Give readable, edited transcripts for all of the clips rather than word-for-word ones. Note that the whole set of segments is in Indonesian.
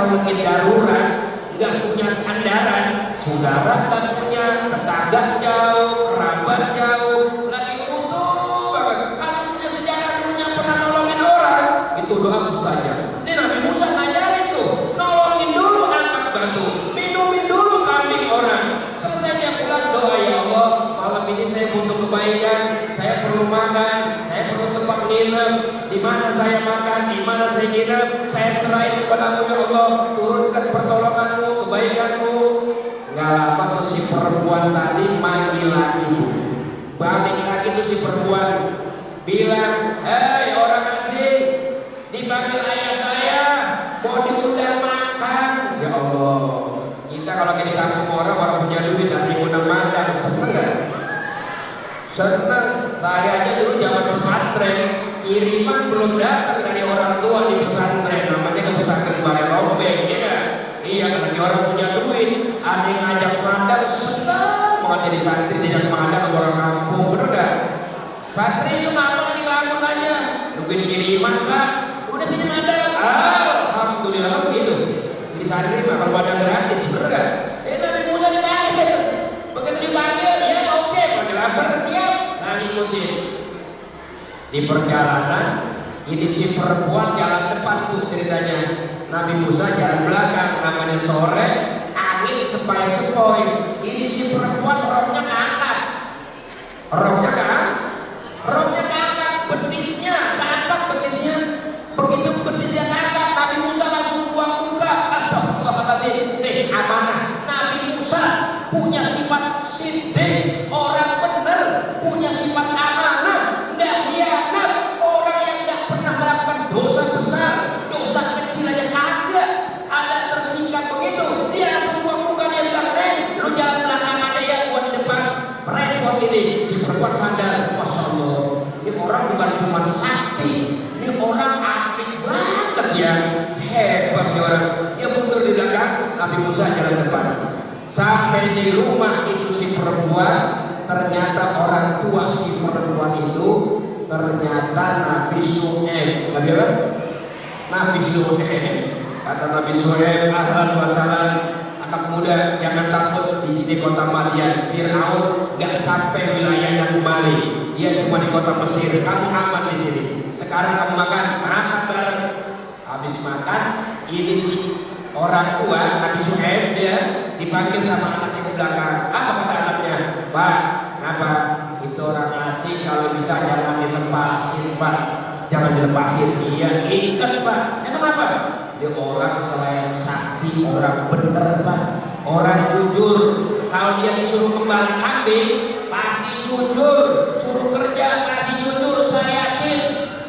kalau lagi darurat, nggak punya sandaran, saudara nggak punya, tetangga jauh, kerabat jauh, lagi butuh banget. Kalau punya sejarah dulunya pernah nolongin orang, itu doa mustajab. Ini Nabi Musa ngajarin tuh, nolongin dulu angkat batu, minumin dulu kambing orang. Selesai dia pulang doa, ya Allah, malam ini saya butuh kebaikan, saya perlu makan, saya perlu tempat nginep. Di mana saya makan, di mana saya nginep, saya serahin kepadamu ya Allah. Turunkan pertolonganmu, kebaikanmu. Nggak lama tuh si perempuan tadi manggil lagi, balik lagi tuh si perempuan bilang, hei orang asing, dipanggil ayah saya, mau diundang makan. Ya Allah, kita kalau lagi di kampung orang punya duit, nanti undang makan, seneng gak? Seneng. Saya aja dulu zaman pesantren, kiriman belum datang dari orang tua di pesantren, namanya ke pesantren Balai Rombeng, ya kan? Iya, lagi orang punya duit, ada yang ngajak madang, senang banget jadi santri, diajak madang orang kampung, bener gak? Santri itu ngapa lagi ngelamun aja, nungguin kiriman pak, udah sini madang, alhamdulillah kan begitu. Jadi santri mah kalau madang gratis, bener gak? Nabi Musa dipanggil, begitu dipanggil, ya oke, pada lapar siap, nah ngikutin. Di perjalanan, ini si perempuan jalan depan tuh ceritanya. Nabi Musa jalan belakang, namanya sore, angin sepoi-sepoi. Ini si perempuan roknya keangkat, roknya keangkat, betisnya. Begitu betisnya keangkat, Nabi Musa langsung buang muka. Astagfirullahaladzim. Amanah. Nabi Musa punya sifat siddiq, orang bener, punya sifat amanah, nggak hianat, orang yang nggak pernah melakukan dosa besar, dosa kecil aja kagak ada tersingkat begitu. Dia langsung buang muka, dia bilang, lu jalan belakang aja ya, gua di depan repot ini. Si perempuan sadar, masya Allah, ini orang bukan cuma sakti, ini orang apik banget ya, hebat nih orang. Dia mundur di belakang, Nabi Musa jalan depan. Sampai di rumah itu si perempuan, ternyata orang tua si perempuan itu ternyata Nabi Syuaib. Nabi Syuaib. Kata Nabi Syuaib, ahlan wa sahlan, anak muda jangan takut, di sini kota Madian, Fir'aun nggak sampai wilayahnya kemari, dia cuma di kota Mesir, kamu aman di sini. Sekarang kamu makan bareng. Habis makan, ini si orang tua Nabi Syuaib dia dipanggil sama anaknya ke belakang. Apa kata anaknya? Pak, kenapa? Itu orang asing, kalau bisa jangan dilepasin pak, jangan dilepasin. Iya, ikat pak. Emang apa? Dia orang selain sakti, orang bener pak, orang jujur. Kalau dia disuruh gembala kambing pasti jujur, suruh kerja pasti jujur, saya yakin.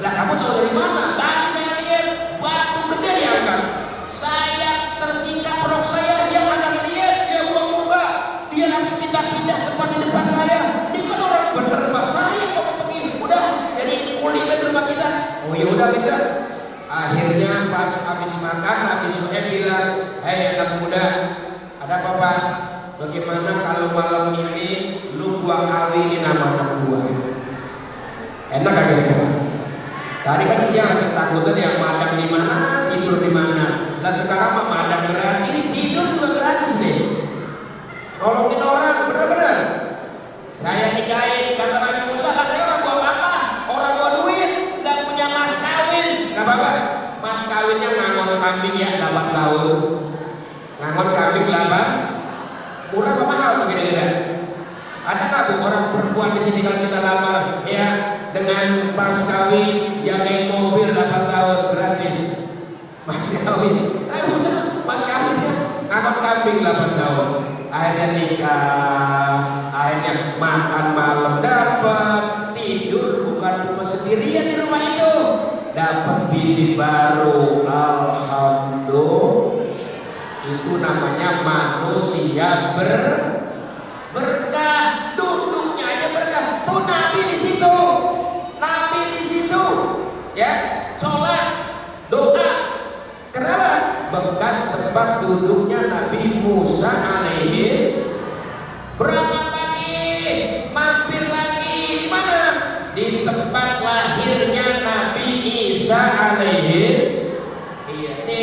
Lah kamu tahu dari mana? Tadi saya lihat batu gede diangkat, saya tersingkap rok saya, dia kagak lihat, dia buang muka, dia langsung pindah tempat di depan saya. Ini kan orang bener pak, saya kok begini, udah jadi kuliner di rumah kita. Oh ya udah gitu. Akhirnya pas habis makan, Nabi Syuaib bilang, hei anak muda, ada apa pak? Bagaimana kalau malam ini lu gua kawinin sama anak gua? Enak gak kira-kira? Tadi kan siang ketakutan yang madang di mana, tidur di mana. Lah sekarang mah madang gratis, tidur juga gratis nih. Nolongin orang, bener-bener. Saya nikahin, kata Nabi Musa, lah saya orang bawa apa? Orang bawa duit, nggak punya mas kawin, nggak apa-apa. Mas kawinnya ngangon kambing ya 8 tahun. Ngangon kambing 8, murah apa mahal tuh kira-kira? Ada nggak bu orang perempuan di sini kalau kita lamar ya dengan mas kawin jagain mobil 8 tahun gratis? Mas kawin, mas kawinnya ngangon kambing 8 tahun. Akhirnya nikah, akhirnya makan malam dapat, tidur bukan cuma sendirian di rumah itu, dapat bini baru. Alhamdulillah, itu namanya manusia berkah, duduknya aja berkah. Tuh Nabi di situ, ya, sholat, doa. Kenapa? Bekas tempat duduknya Nabi Musa alaihis. Berangkat lagi, mampir lagi di mana? Di tempat lahirnya Nabi Isa alaihis. Iya, ini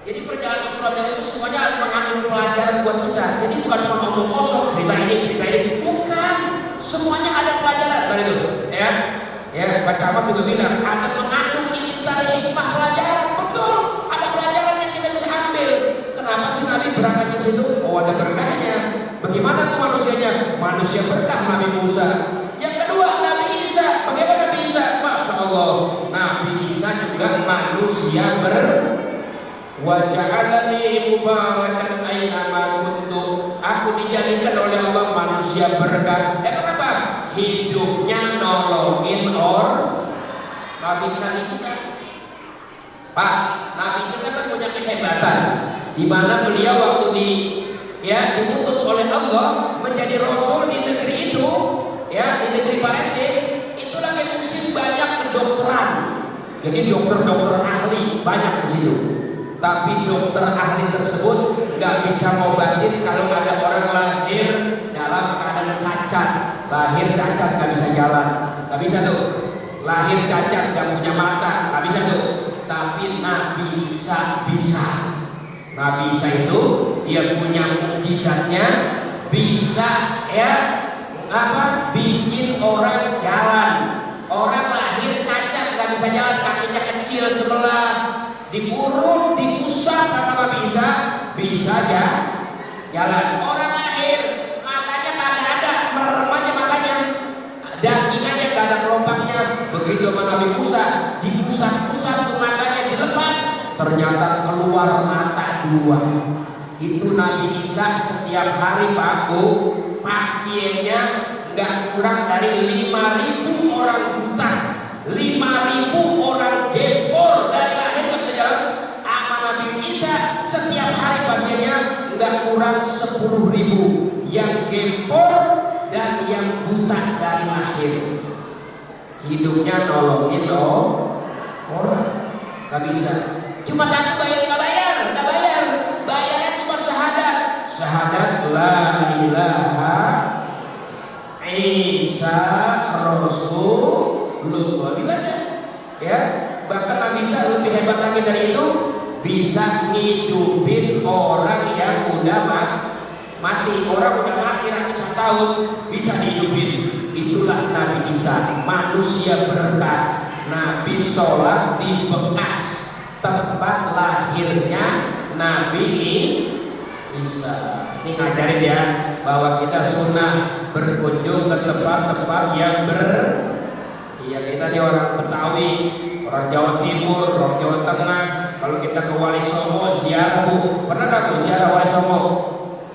jadi Islam yang itu semuanya mengandung pelajaran buat kita. Jadi bukan cuma ngomong kosong, cerita ini, bukan. Semuanya ada pelajaran dari itu, ya. Ya, Pak Camat juga bilang ada mengandung intisari hikmah pelajaran. Betul, ada pelajaran yang kita bisa ambil. Kenapa sih Nabi berangkat ke situ? Oh, ada berkahnya. Bagaimana tuh manusianya? Manusia berkah Nabi Musa. Yang kedua, Nabi Isa. Bagaimana Nabi Isa? Masya Allah, Nabi Isa juga manusia wa ja'alani mubarakan aina ma kuntu. Aku dijadikan oleh Allah manusia berkah. Kenapa? Hidupnya nolongin Nabi Isa. Pak, Nabi Isa kan punya kehebatan di mana beliau waktu diutus oleh Allah menjadi rasul di negeri itu, ya, di negeri Palestina. Itu lagi musim banyak kedokteran. Jadi dokter-dokter ahli banyak di situ. Tapi dokter ahli tersebut nggak bisa ngobatin kalau ada orang lahir dalam keadaan cacat. Lahir cacat nggak bisa jalan, nggak bisa tuh. Lahir cacat nggak punya mata, nggak bisa tuh. Tapi Nabi Isa bisa. Nabi Isa itu dia punya mukjizatnya, bisa bikin orang jalan. Orang lahir cacat nggak bisa jalan, kakinya kecil sebelah, diurut, diusap sama Nabi Isa, bisa aja jalan. Orang lahir matanya kagak ada, merem aja matanya, dagingannya gak ada kelompaknya. Begitu sama Nabi Musa, diusap-usap tuh matanya, dilepas, ternyata keluar mata dua. Itu Nabi Isa setiap hari Pak Bu, pasiennya nggak kurang dari 5.000 orang buta, 5.000 orang gempor dari lahir nggak bisa jalan. Sama Nabi Isa setiap hari pasiennya nggak kurang 10.000 yang gempor dan yang buta dari lahir. Hidupnya nolongin orang. Nggak bisa. Cuma satu nggak bayar. Bayarnya cuma syahadat la ilaha Isa Rasulullah, gitu aja. Ya, bahkan Nabi Isa lebih hebat lagi dari itu, bisa ngidupin orang yang udah mati. Orang udah mati ratusan tahun bisa dihidupin. Itulah Nabi Isa, manusia berkah. Nabi sholat di bekas tempat lahirnya Nabi Isa. Ini ngajarin ya bahwa kita sunnah berkunjung ke tempat-tempat yang kita nih orang Betawi, orang Jawa Timur, orang Jawa Tengah. Kalau kita ke Wali Songo ziarah Bu, pernah nggak Bu ziarah Wali Songo?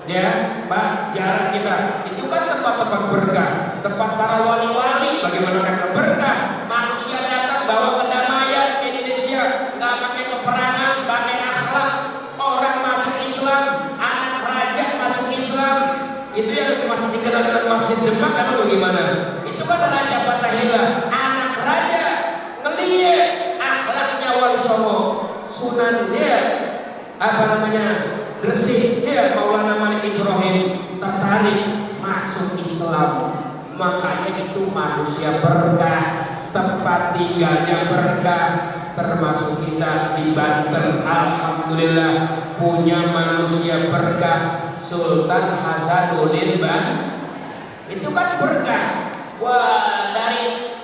Ya, Pak, ziarah kita itu kan tempat-tempat berkah, tempat para wali-wali. Bagaimana kata berkah? Manusia datang bawa kedamaian ke Indonesia, nggak pakai peperangan, pakai akhlak. Orang masuk Islam, anak raja masuk Islam. Itu yang masih dikenal dengan Masjid Demak kan bagaimana? Itu kan Raja Fathahillah, anak raja ngeliat akhlaknya Wali Songo, Sunan Gresik, Maulana Malik Ibrahim tertarik masuk Islam. Makanya itu manusia berkah, tempat tinggalnya berkah. Termasuk kita di Banten, alhamdulillah punya manusia berkah, Sultan Hasanuddin itu kan berkah. Wah, dari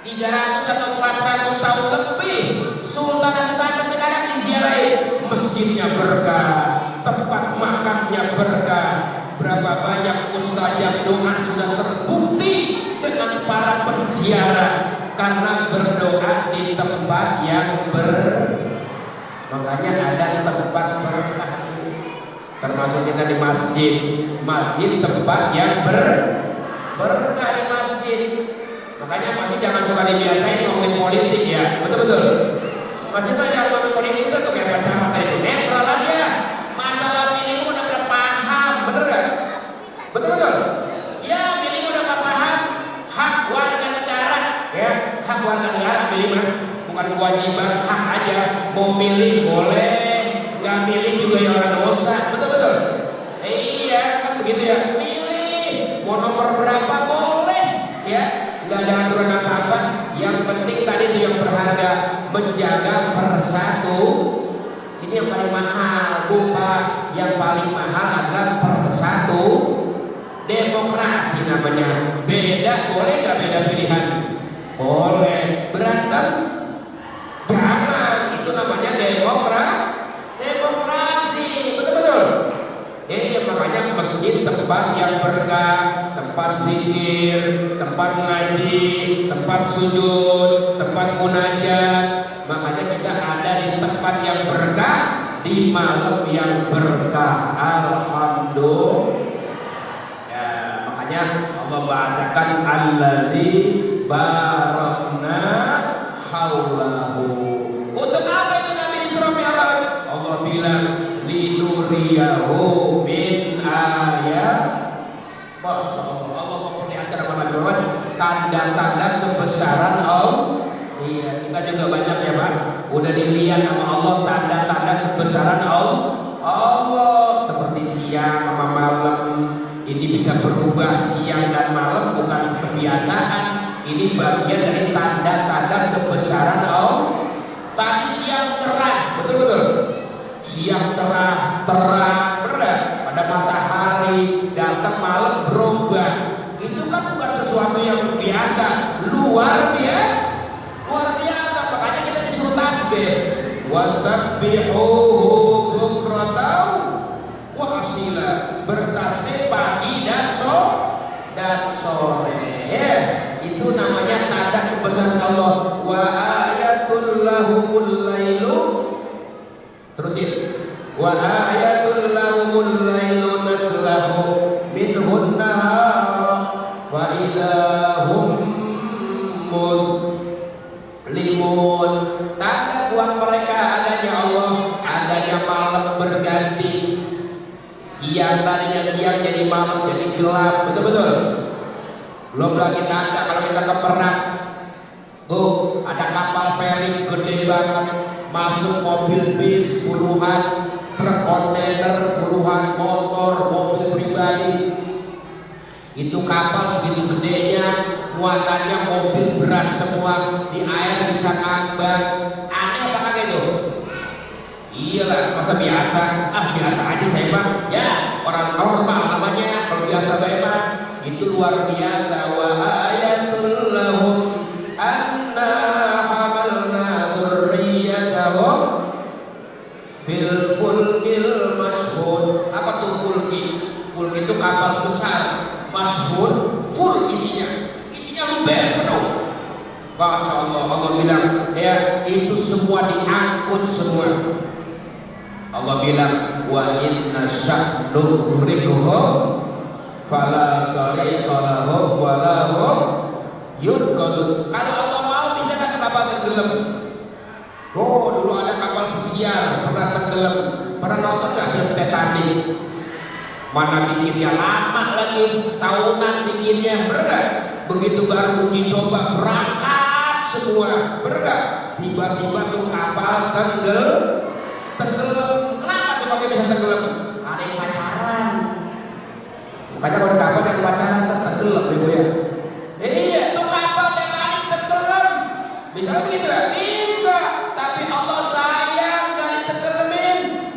300 atau 400 tahun lebih Sultan Hasan sampai sekarang diziarahi. Masjidnya berkah, tempat makannya berkah. Berapa banyak mustajab doa sudah terbukti dengan para penziarah karena berdoa di tempat yang makanya ada tempat berkah. Termasuk kita di masjid tempat yang berkah di masjid. Makanya masjid jangan suka dibiasain ngomongin politik ya, betul. Masjid jangan ngomongin politik itu kayak Pak Camat tadi, netral aja. Masalah milih udah paham, bener gak? Betul. Ya milih udah paham, hak warga negara, ya hak warga negara milih mah bukan kewajiban, hak aja. Mau milih boleh, nggak milih juga ya orang dosa, betul. Iya kan begitu ya, milih mau nomor berapa boleh, ya nggak ada aturan apa-apa. Yang penting tadi itu yang berharga, menjaga Ini yang paling mahal, lupa. Yang paling mahal adalah persatu demokrasi namanya. Beda, boleh nggak beda pilihan? Boleh. Berantem? Jangan. Itu namanya demokrasi. Betul-betul. Makanya masjid tempat yang berkah, tempat zikir, tempat ngaji, tempat sujud, tempat munajat. Makanya kita ada di tempat yang berkah, di malam yang berkah. Alhamdulillah. Ya, makanya Allah bahasakan alladzi barakna haulahu. Untuk apa itu Nabi Isra Mi'raj? Allah bilang linuriyahu min ayat. Masya Allah, Allah memperlihatkan apa Nabi Muhammad tanda-tanda kebesaran Allah. Iya, kita juga banyak ya Pak. Udah dilihat sama Allah tanda-tanda kebesaran Allah seperti siang sama malam. Ini bisa berubah siang dan malam, bukan kebiasaan. Ini bagian dari tanda-tanda kebesaran Allah. Tadi siang cerah, betul-betul. Siang cerah, terang, benar. Pada matahari, datang malam berubah. Itu kan bukan sesuatu yang biasa, luar biasa. Makanya kita disuruh tasbih. Wasabbihuhu bukratan wa asila. Bertasbih pagi dan sore. Itu namanya tanda kebesaran Allah. Wa ayatul lahumul lailu. Terusin. Wa ayatul lahumul lailu naslahu minhun nahara fa idahum mudlimun. Tanda buat mereka adanya Allah, adanya malam berganti. Siang tadinya siang jadi malam, jadi gelap, betul-betul. Belum lagi tanda kalau kita ke perang. Tuh, ada kapal feri gede banget, masuk mobil bis puluhan, truk kontainer puluhan, motor, mobil pribadi. Itu kapal segitu gedenya, muatannya mobil berat semua, di air bisa ngambang. Aneh apa kagak itu? Iyalah, masa biasa? Biasa aja saya mah. Ya, orang normal namanya. Kalau biasa bae mah itu luar biasa. Wa ayatul lahum anna hamalna dzurriyyatahum fil fulkil mashhun. Apa tuh fulki? Fulki itu kapal besar, mashhun, full isinya luber penuh. Masya Allah, Allah bilang ya itu semua diangkut semua. Allah bilang wa inna sya'nughriqhum fala sarikha lahum wa lahum yudqalun. Kalau Allah mau bisa kan kapal tenggelam. Oh, dulu ada kapal pesiar pernah tenggelam. Pernah nonton nggak film Titanic? Mana bikinnya lama lagi, tahunan bikinnya, bener. Begitu baru uji coba berangkat semua, bener. Tiba-tiba tuh kapal tenggelam. Kenapa sih pakai bisa tenggelam? Ada yang pacaran. Makanya kalau di kapal yang pacaran tenggelam ibu ya. Iya, itu kapal Titanic tenggelam. Bisa begitu ya? Bisa. Tapi Allah sayang gak ditenggelamin.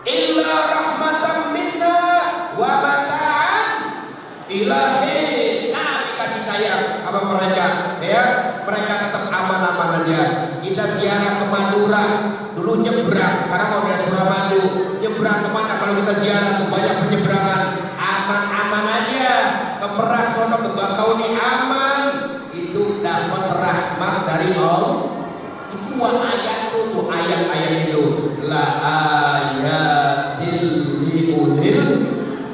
Illa rahmatan minna wa mata'an ilahi. Kami kasih sayang sama mereka, ya. Mereka tetap aman-aman aja. Kita ziarah ke Madura, dulu nyebrang karena mau dari Suramadu. Nyebrang kemana? Kalau kita ziarah tuh banyak penyeberangan. Aman-aman aja. Ke Merak sono, ke Bakauni aman. Itu dapat rahmat dari Allah. Itu ayat tuh ayat-ayat itu. La ayatil liulil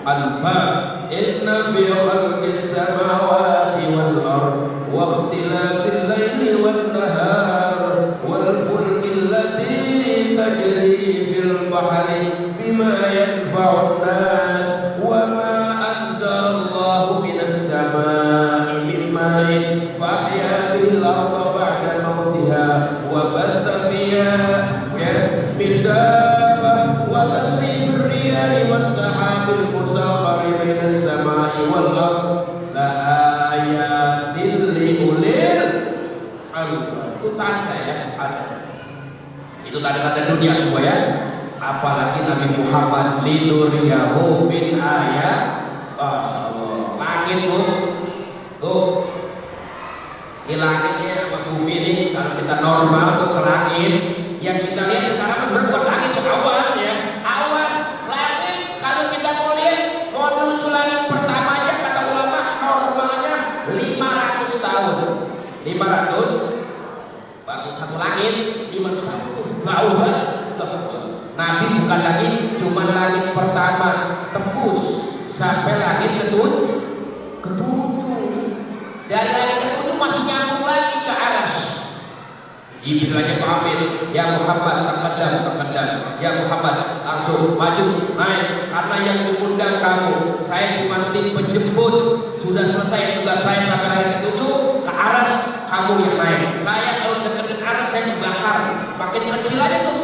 albab. Inna fi khalqis samawati wal ard wa ikhtilafil laili wan nahar wal fulki allati tajri fil bahri bima yanfa'un nas wa ma anzalallahu minas samai min ma'in fahya bil ardi ba'da mautiha wa batha fiha min dabbah wa tasrifir riyahi was sahabil musakhkhari bainas samai wal ard la ayatil liulil albab. Itu tanda ya, ada. Itu tanda-tanda dunia semua ya. Apalagi Nabi Muhammad linuriyahu min ayat. Masyaallah. Langit tuh di langitnya sama bumi ini kalau kita normal tuh ke langit. Yang kita lihat sekarang sebenarnya bukan langit, itu awan ya. Awan, langit kalau kita mau lihat mau menuju langit pertama aja kata ulama normalnya 500 tahun. 500 baru satu langit 500 tahun tuh jauh banget. Nabi bukan lagi cuma langit pertama tembus sampai langit ketujuh. Dari langit ketujuh masih nyambung lagi ke aras. Jibril aja pamit, ya Muhammad taqaddam. Ya Muhammad langsung maju naik karena yang diundang kamu. Saya cuma tim penjemput. Sudah selesai tugas saya sampai langit ketujuh ke aras, kamu yang naik. Saya kalau deketin aras saya dibakar. Makin kecil aja tuh.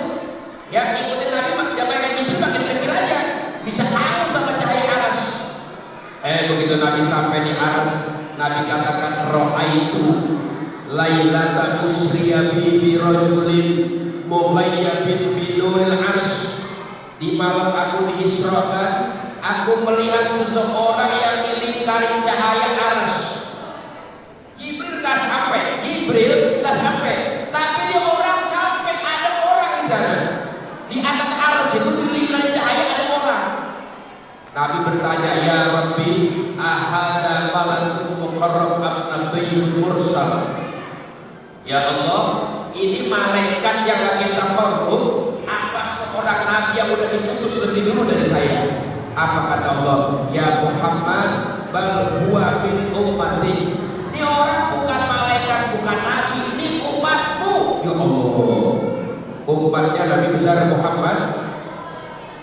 Yang ikutin Nabi menyampaikan Jibril makin kecil aja. Bisa hangus sama cahaya aras. Begitu Nabi sampai di aras, Nabi katakan ra'aitu lailata usriya bi rajulin muhayyabin binuril arsy. Di malam aku diisrakan, aku melihat seseorang yang dilingkari cahaya arsy. Jibril tak sampai, tapi dia orang sampai, ada orang di sana. Di atas arsy itu dilingkari cahaya ada orang. Nabi bertanya, ya Rabbi, ahada malakun muqarrab am nabiyyun mursal? Ya Allah, ini malaikat yang lagi taqarrub apa seorang nabi yang udah diputus lebih dulu dari saya? Apa kata Allah? Ya Muhammad, bal huwa min ummati. Ini orang bukan malaikat, bukan nabi, ini umatmu. Ya Allah, umatnya Nabi besar Muhammad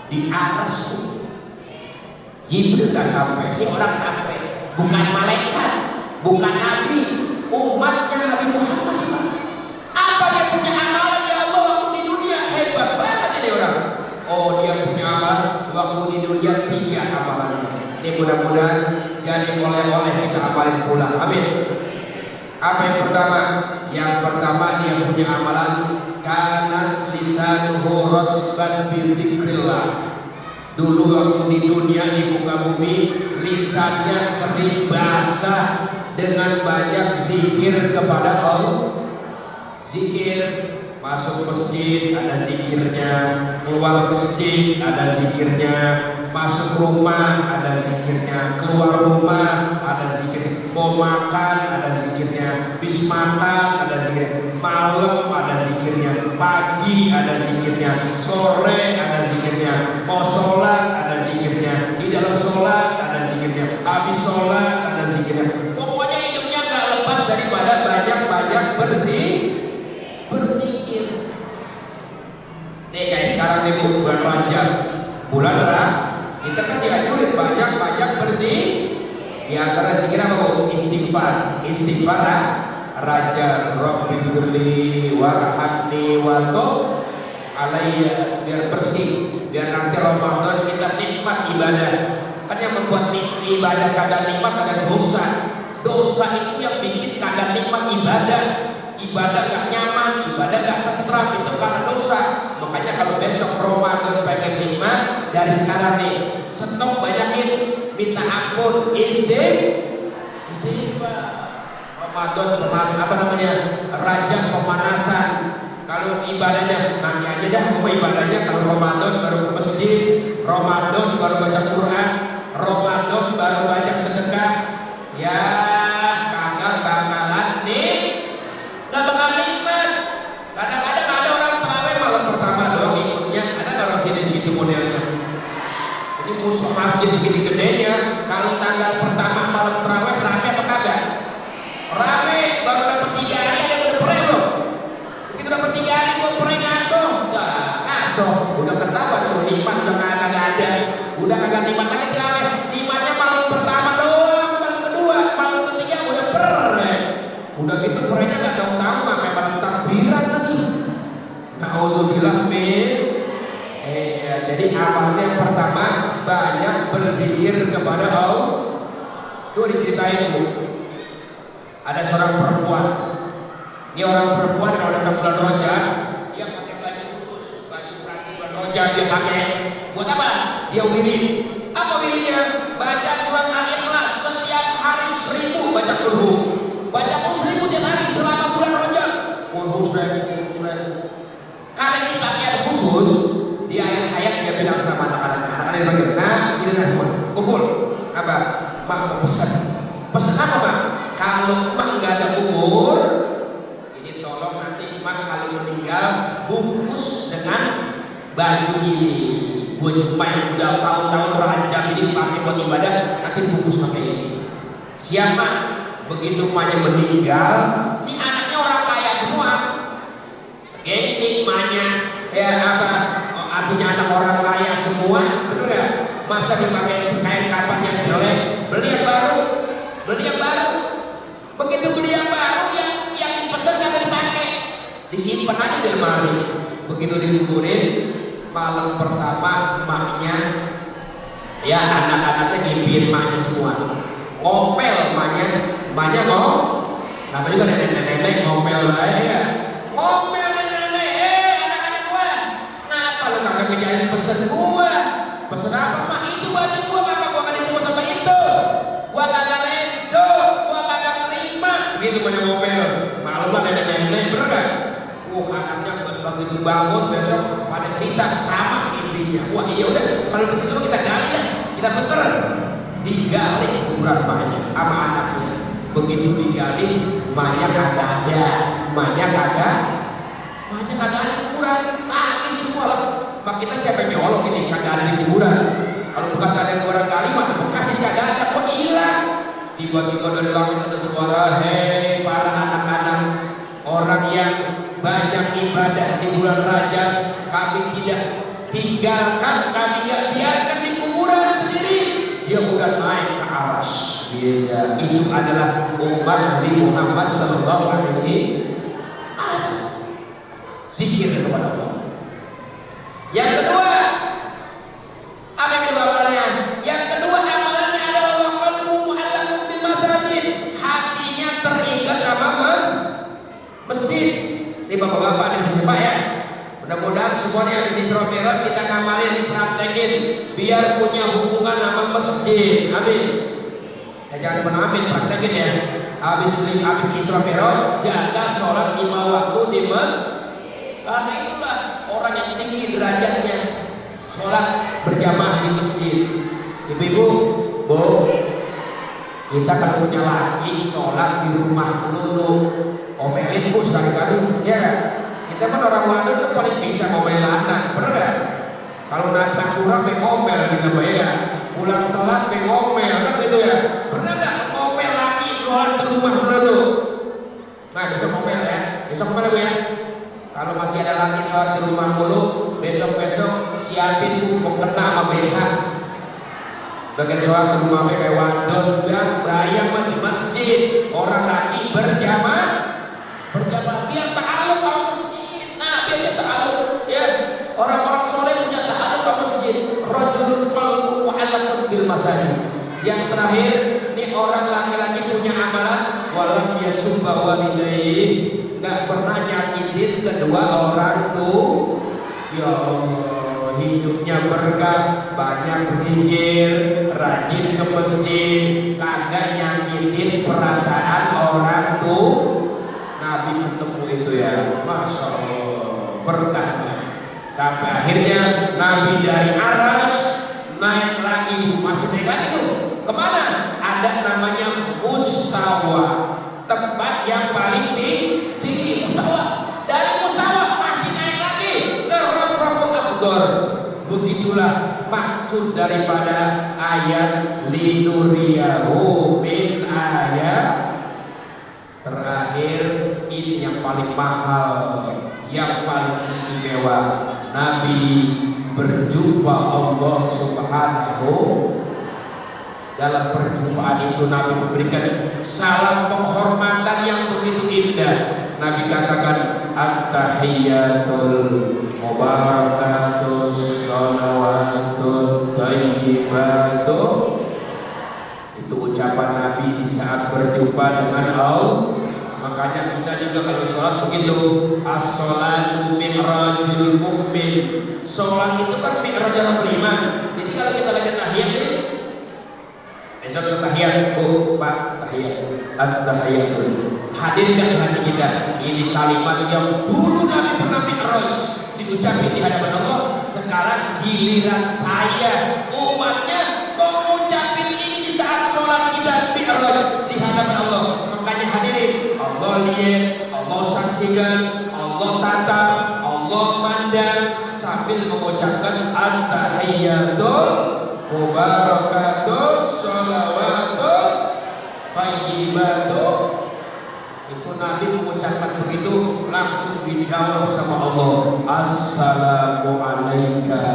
di aras. Jibril tak sampai, ini orang sampai, bukan malaikat, bukan nabi, umatnya Nabi Muhammad. Apa dia punya amalan ya Allah waktu di dunia? Hebat banget ini orang. Oh, dia punya amal waktu di dunia 3 amalannya. Ini mudah-mudahan jadi oleh-oleh kita amalin pulang. Amin. Apa yang pertama? Yang pertama dia punya amalan kanat lisanuhu ratsban bi dzikrillah. Dulu waktu di dunia di muka bumi lisannya sering basah dengan banyak zikir kepada Allah. Zikir, masuk masjid ada zikirnya, keluar masjid ada zikirnya, masuk rumah ada zikirnya, keluar rumah ada zikirnya, mau makan ada zikirnya, bis makan ada zikirnya, malam ada zikirnya, pagi ada zikirnya, sore ada zikirnya, mau sholat ada zikirnya, di dalam sholat ada zikirnya, habis sholat ada zikirnya. Pokoknya hidupnya gak lepas daripada banyak-banyak berzikir. Nih kayak sekarang nih bulan Rajab, bulan kita kan dianjurin banyak-banyak berzikir. Di antara zikir apa bu? Istighfar. Raja Rabbi firli warhamni wa tub alayya, biar bersih, biar nanti Ramadan kita nikmat ibadah. Kan yang membuat ibadah kagak nikmat ada dosa. Dosa itu yang bikin kagak nikmat ibadah. Ibadah gak nyaman, ibadah gak tentram, itu karena dosa. Makanya kalau besok Ramadan pengen nikmat, dari sekarang nih stok banyakin, minta ampun, istighfar. Ramadan apa namanya, raja pemanasan. Kalau ibadahnya nanti aja dah, cuma ibadahnya kalau Ramadan baru ke masjid, Ramadan baru baca Quran, Ramadan baru banyak sedekah. Ya kagak bakalan gak bakal nikmat. Kadang-kadang ada orang terawih malam pertama doang ikutnya, ada gak orang sini begitu modelnya? Ini musuh masjid segini gedenya, kalau tanggal pertama malam terawih rame apa kagak? Rame, baru dapat 3 hari ada yang udah belum? Begitu dapat 3 hari gue pernah ngaso, udah ketahuan tuh nikmat udah kagak ada, udah kagak nikmat lagi terawih. Nikmatnya malam pertama doang, malam kedua, malam ketiga udah pernah. Udah gitu perenya gak tahu-tahu sampai malam takbiran lagi. Nauzubillah min. Jadi amalnya yang pertama banyak berzikir kepada Allah. Tuh diceritain bu, ada seorang perempuan. Ini orang perempuan kalau datang bulan Rajab, dia pakai baju jam dia pakai. Buat apa? Dia wirid. Apa wiridnya? Baca surat Al-Ikhlas setiap hari 1000 baca kulhu. Baca kulhu 1000 tiap hari selama bulan Rajab. Kulhu 1000. Karena ini pakaian khusus, di akhir hayat dia bilang sama anak-anaknya. Anak-anaknya dia panggil, nah sini nah semua, kumpul. Apa? Mak mau pesan. Pesan apa mak? Kalau mak nggak ada umur, ini tolong nanti mak kalau meninggal bungkus dengan baju ini. Buat jumpa yang udah tahun-tahun Rajab ini pakai buat ibadah, nanti bungkus pakai ini. Siapa? Begitu emaknya meninggal, ini anaknya orang kaya semua. Gengsi emaknya, ya apa? Punya anak orang kaya semua, bener gak? Masa dipakai kain kapan yang jelek? Beli yang baru. Begitu beli yang baru, yang dipesan gak dipakai, disimpan aja di lemari. Begitu dikuburin, malam pertama emaknya, ya anak-anaknya ngimpiin emaknya semua. Ngomel emaknya mau, namanya juga nenek-nenek ngomel lah ya. Ngomel nenek, anak-anak gua, ngapa lu kagak ngejarin pesen gua? Pesen apa mak? Itu baju gua, ngapa gua gak dibungkus sama itu? Gua kagak redo, gua kagak terima. Begitu banyak ngomel. Malam lah nenek-nenek, bener gak? Anaknya begitu bangun besok pada cerita sama mimpinya. Wah iya udah, kalau begitu kita gali dah, kita puter. Digali kuburan emaknya sama anaknya. Begitu digali, emaknya kagak ada. Emaknya kagak ada di kuburan. Nangis semua lah. Mak kita siapa yang nyolong ini kagak ada di kuburan? Kalau bekas ada yang orang gali, mak bekasnya kagak ada, kok hilang? Tiba-tiba dari langit ada suara, hei para anak-anak, orang yang banyak ibadah di bulan Rajab, kami tidak tinggalkan, kami tidak biarkan di kuburan sendiri. Dia udah naik ke aras. Iya, itu adalah umat Nabi Muhammad Sallallahu Alaihi Wasallam. Zikir kepada Allah. Yang kedua, apa yang kedua amalannya? Yang kedua amalannya adalah waqalbu mu'allaqun bil masajid. Hatinya terikat sama masjid. Ini bapak-bapak dan bapak ya. Mudah-mudahan semuanya habis Isra Mi'raj kita ngamalin, praktekin biar punya hubungan sama masjid. Amin. Ya jangan cuma amin, praktekin ya. Habis Isra Mi'raj jaga sholat 5 waktu di masjid. Karena itulah orang yang tinggi derajatnya sholat berjamaah di masjid. Ibu-ibu, Bu, kita kalau punya laki sholat di rumah dulu. Omelin Bu sekali-kali, ya kan? Kita kan orang wadon kan paling bisa ngomel anak, bener gak? Kalau nantah kurang ngomel gitu ya. Pulang telat ngomel kan gitu ya. Pernah gak ngomel laki sholat di rumah dulu? Nah besok ngomel ya, besok ngomel Bu ya. Kalau masih ada laki sholat di rumah dulu, besok-besok siapin Bu mukena sama BH. Bagian sholat di rumah kayak wadon dan bayang di masjid. Orang laki berjamaah biar ta'aluk sama masjid. Nah biar ta'aluk ya. Orang-orang soleh punya ta'aluk sama masjid. Rajulun qalbuhu mu'allaqun bil masajid. Yang terakhir, ini orang laki-laki punya amalan walam yasubba walidayhi, nggak pernah nyakitin kedua orang tuh. Ya Allah, hidupnya berkah, banyak zikir, rajin ke masjid, kagak nyakitin perasaan orang tuh. Nabi ketemu itu ya, Masya Allah, berkahnya. Sampai akhirnya Nabi dari aras naik lagi, masih naik lagi tuh. Kemana? Ada namanya mustawa, tempat yang paling tinggi, mustawa. Dari mustawa masih naik lagi ke Rafraful Akhdar. Begitulah maksud daripada ayat linuriyahu min ayat. Terakhir ini yang paling mahal, yang paling istimewa. Nabi berjumpa Allah Subhanahu. Dalam perjumpaan itu Nabi memberikan salam penghormatan yang begitu indah. Nabi katakan at-tahiyyatul mubarakatus shalawatut thayyibatu. Itu ucapan Nabi di saat berjumpa dengan Allah. Makanya kita juga kalau sholat begitu, as-sholatu mi'rajul mu'min. Sholat itu kan mi'raj orang beriman. Jadi kalau kita lagi tahiyat nih, satu tahiyat, Pak tahiyat, at-tahiyatul. Hadirkan di hati kita ini kalimat yang dulu Nabi pernah mi'raj diucapkan di hadapan Allah. Sekarang giliran saya umatnya mengucapin ini di saat sholat kita mi'raj di hadapan Allah. Makanya hadirin, Allah lihat, Allah saksikan, Allah tatap, Allah mandang sambil mengucapkan at-tahiyyatul mubarakatul sholawatul thayyibatul. Itu Nabi mengucapkan begitu, langsung dijawab sama Allah, assalamu alayka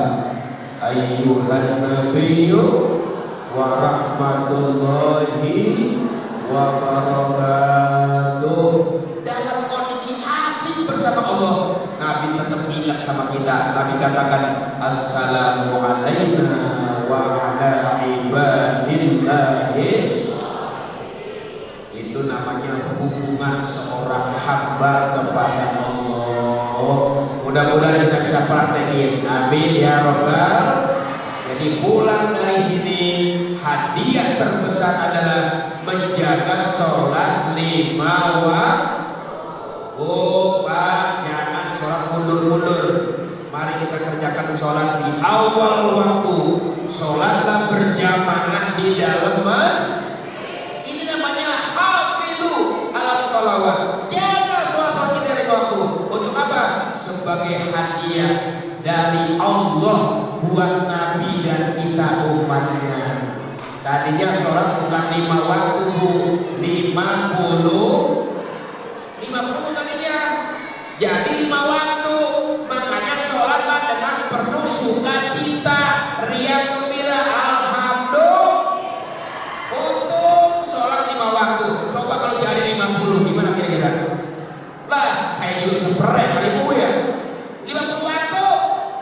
ayyuhan nabiyyu wa rahmatullahi wa barakatuh. Dalam kondisi asik bersama Allah, Nabi tetap ingat sama kita. Nabi katakan assalamu alayna wa ala ibadillahis. Itu namanya hubungan seorang hamba kepada Allah. Mudah-mudahan kita bisa praktekin, amin ya robbal. Jadi pulang dari sini, hadiah terbesar adalah menjaga sholat 5 waktu. Oh Pak, jangan sholat mundur-mundur. Mari kita kerjakan sholat di awal waktu. Sholatlah berjamaah di dalam masjid. Ini namanya hafizu ala sholawat. Jaga sholat kita dari waktu. Untuk apa? Sebagai hadiah dari Allah buat Nabi dan kita umatnya. Tadinya sholat bukan 5 waktu Bu, 50 tadinya. Jadi 5 waktu. Makanya sholatlah dengan penuh sukacita, riang gembira, alhamdulillah. Untung sholat 5 waktu. Coba kalau jadi 50 gimana kira-kira? Lah saya juga seperek kali Bu ya. 50 waktu.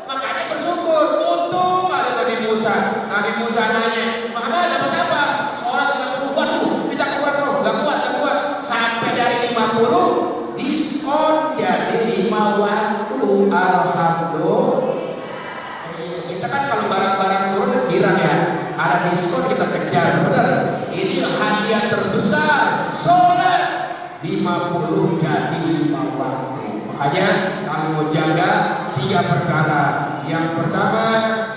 Makanya bersyukur. Untung ada Nabi Musa. Nabi Musa nanya, Muhammad dapat apa? Sholat 50. Waduh, kita kurang loh. Gak kuat. Sampai dari 50 diskon jadi 5 waktu. Alhamdulillah. Kita kan kalau barang-barang turun kira ya ada diskon kita kejar, benar. Ini hadiah terbesar, sholat 50 jadi 5 waktu. Makanya kalau mau jaga 3 perkara. Yang pertama,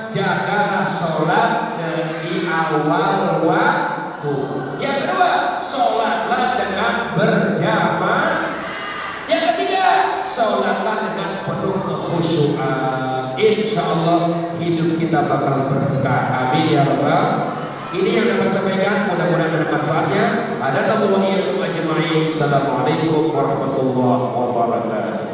jagalah sholat di awal waktu. Yang kedua, sholatlah dengan berjamaah. Yang ketiga, sholatlah dengan penuh kekhusyuan. Insya Allah hidup kita bakal berkah. Amin ya rabbal. Ini yang dapat sampaikan, mudah-mudahan ada manfaatnya. Ada tamu wa iyyakum ajma'in. Assalamualaikum warahmatullahi wabarakatuh.